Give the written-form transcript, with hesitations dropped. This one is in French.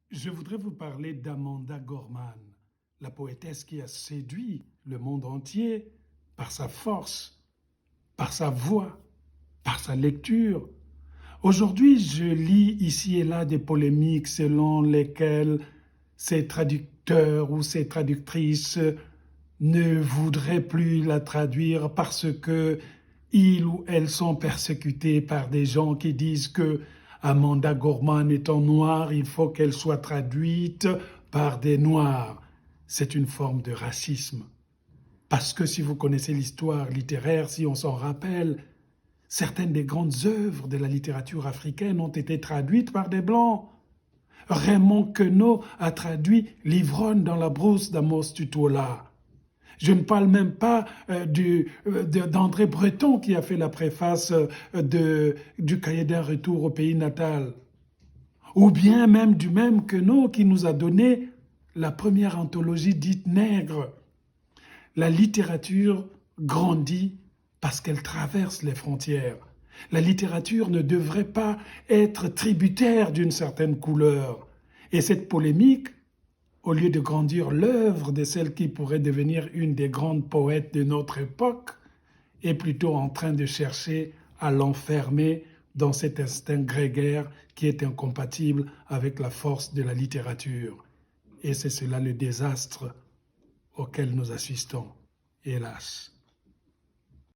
Je voudrais vous parler d'Amanda Gorman, la poétesse qui a séduit le monde entier par sa force, par sa voix, par sa lecture. Aujourd'hui, je lis ici et là des polémiques selon lesquelles ces traducteurs ou ces traductrices ne voudraient plus la traduire parce que ils ou elles sont persécutés par des gens qui disent que Amanda Gorman étant noire, il faut qu'elle soit traduite par des noirs. C'est une forme de racisme. Parce que si vous connaissez l'histoire littéraire, si on s'en rappelle, certaines des grandes œuvres de la littérature africaine ont été traduites par des blancs. Raymond Queneau a traduit L'ivrogne dans la brousse d'Amos Tutuola. Je ne parle même pas d'André Breton qui a fait la préface du cahier d'un retour au pays natal. Ou bien même du même Queneau qui nous a donné la première anthologie dite nègre. La littérature grandit parce qu'elle traverse les frontières. La littérature ne devrait pas être tributaire d'une certaine couleur. Et cette polémique, au lieu de grandir l'œuvre de celle qui pourrait devenir une des grandes poètes de notre époque, est plutôt en train de chercher à l'enfermer dans cet instinct grégaire qui est incompatible avec la force de la littérature. Et c'est cela le désastre auquel nous assistons, hélas.